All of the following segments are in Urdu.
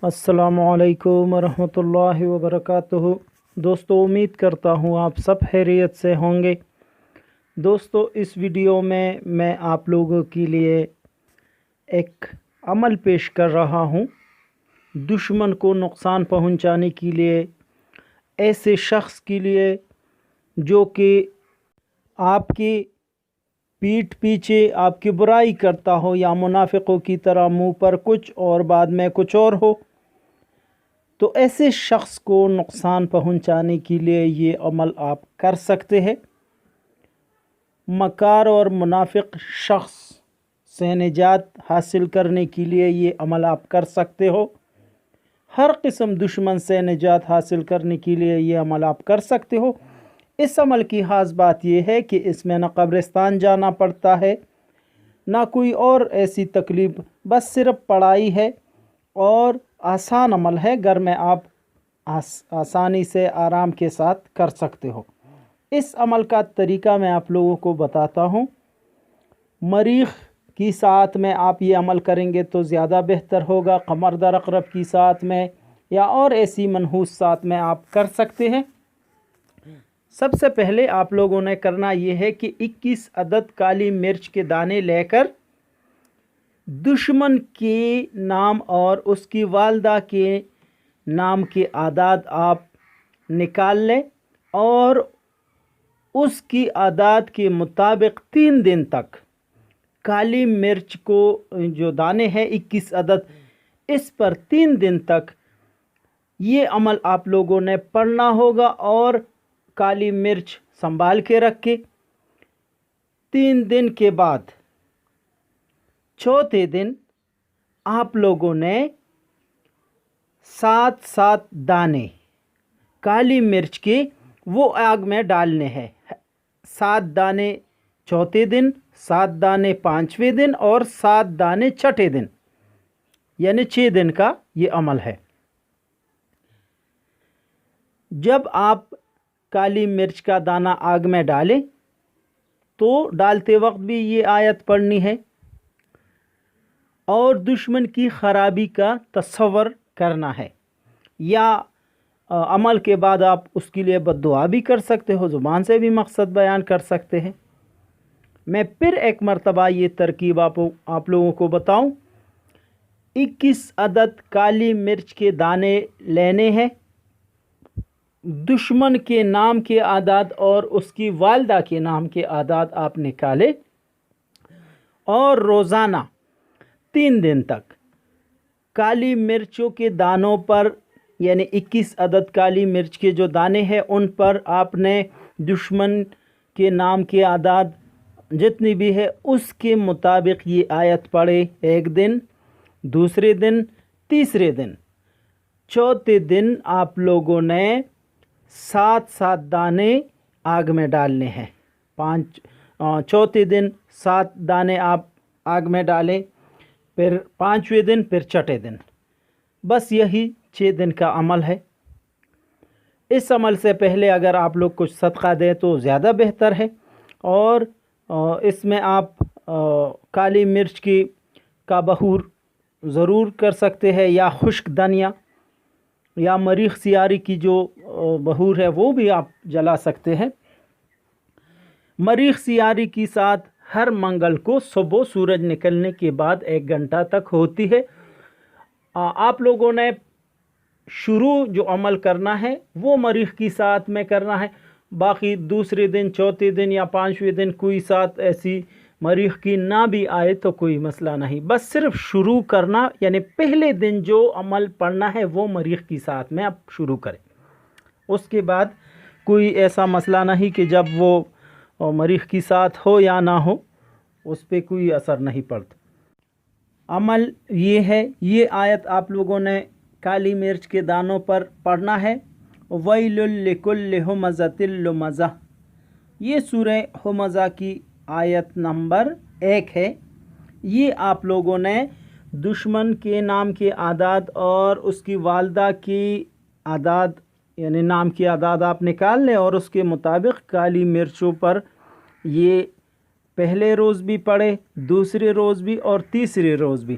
السلام علیکم ورحمۃ اللہ وبرکاتہ۔ دوستو، امید کرتا ہوں آپ سب خیریت سے ہوں گے۔ دوستو، اس ویڈیو میں آپ لوگوں کے لیے ایک عمل پیش کر رہا ہوں دشمن کو نقصان پہنچانے کے لیے، ایسے شخص کے لیے جو کہ آپ کی پیٹھ پیچھے آپ کی برائی کرتا ہو، یا منافقوں کی طرح منہ پر کچھ اور بعد میں کچھ اور ہو، تو ایسے شخص کو نقصان پہنچانے کے لیے یہ عمل آپ کر سکتے ہیں۔ مکار اور منافق شخص سے نجات حاصل کرنے کے لیے یہ عمل آپ کر سکتے ہو۔ ہر قسم دشمن سے نجات حاصل کرنے کے لیے یہ عمل آپ کر سکتے ہو۔ اس عمل کی خاص بات یہ ہے کہ اس میں نہ قبرستان جانا پڑتا ہے، نہ کوئی اور ایسی تکلیف، بس صرف پڑھائی ہے اور آسان عمل ہے، گھر میں آپ آسانی سے آرام کے ساتھ کر سکتے ہو۔ اس عمل کا طریقہ میں آپ لوگوں کو بتاتا ہوں۔ مریخ کی ساتھ میں آپ یہ عمل کریں گے تو زیادہ بہتر ہوگا، قمر در عقرب کی ساتھ میں یا اور ایسی منحوس ساتھ میں آپ کر سکتے ہیں۔ سب سے پہلے آپ لوگوں نے کرنا یہ ہے کہ 21 عدد کالی مرچ کے دانے لے کر دشمن کے نام اور اس کی والدہ کے نام کے اعداد آپ نکال لیں، اور اس کی اعداد کے مطابق 3 دن تک کالی مرچ کو جو دانے ہیں 21 عدد، اس پر 3 دن تک یہ عمل آپ لوگوں نے پڑھنا ہوگا، اور کالی مرچ سنبھال کے رکھے۔ 3 دن کے بعد چوتھے دن آپ لوگوں نے 7 دانے کالی مرچ کے وہ آگ میں ڈالنے ہیں۔ 7 دانے چوتھے دن، 7 دانے 5ویں دن، اور 7 دانے چھٹے دن، یعنی 6 دن کا یہ عمل ہے۔ جب آپ کالی مرچ کا دانہ آگ میں ڈالیں تو ڈالتے وقت بھی یہ آیت پڑھنی ہے، اور دشمن کی خرابی کا تصور کرنا ہے، یا عمل کے بعد آپ اس کے لیے بد دعا بھی کر سکتے ہو، زبان سے بھی مقصد بیان کر سکتے ہیں۔ میں پھر ایک مرتبہ یہ ترکیب آپ لوگوں کو بتاؤں۔ 21 عدد کالی مرچ کے دانے لینے ہیں، دشمن کے نام کے اعداد اور اس کی والدہ کے نام کے اعداد آپ نکالے، اور روزانہ 3 دن تک کالی مرچوں کے دانوں پر، یعنی 21 عدد کالی مرچ کے جو دانے ہیں ان پر آپ نے دشمن کے نام کے اعداد جتنی بھی ہے اس کے مطابق یہ آیت پڑھے۔ ایک دن، دوسرے دن، تیسرے دن، چوتھے دن آپ لوگوں نے 7 دانے آگ میں ڈالنے ہیں۔ چوتھے دن 7 دانے آپ آگ میں ڈالیں، پھر 5ویں دن، پھر چھٹے دن۔ بس یہی 6 دن کا عمل ہے۔ اس عمل سے پہلے اگر آپ لوگ کچھ صدقہ دیں تو زیادہ بہتر ہے، اور اس میں آپ کالی مرچ کا بخور ضرور کر سکتے ہیں، یا خشک دھنیا یا مریخ سیاری کی جو بخور ہے وہ بھی آپ جلا سکتے ہیں۔ مریخ سیاری کی ساتھ ہر منگل کو صبح سورج نکلنے کے بعد 1 گھنٹہ تک ہوتی ہے۔ آپ لوگوں نے شروع جو عمل کرنا ہے وہ مریخ کی ساتھ میں کرنا ہے، باقی دوسرے دن، چوتھے دن یا 5ویں دن کوئی ساتھ ایسی مریخ کی نہ بھی آئے تو کوئی مسئلہ نہیں، بس صرف شروع کرنا، یعنی پہلے دن جو عمل پڑھنا ہے وہ مریخ کی ساتھ میں آپ شروع کریں۔ اس کے بعد کوئی ایسا مسئلہ نہیں کہ جب وہ مریخ کی ساتھ ہو یا نہ ہو اس پہ کوئی اثر نہیں پڑتا۔ عمل یہ ہے، یہ آیت آپ لوگوں نے کالی مرچ کے دانوں پر پڑھنا ہے۔ وَيْلٌ لِكُلِّ هُمَزَةٍ لُمَزَةٍ، یہ سورہ ہمزہ کی آیت نمبر 1 ہے۔ یہ آپ لوگوں نے دشمن کے نام کے اعداد اور اس کی والدہ کی اعداد، یعنی نام کی اعداد آپ نکال لیں، اور اس کے مطابق کالی مرچوں پر یہ پہلے روز بھی پڑھے، دوسرے روز بھی اور تیسرے روز بھی۔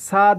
7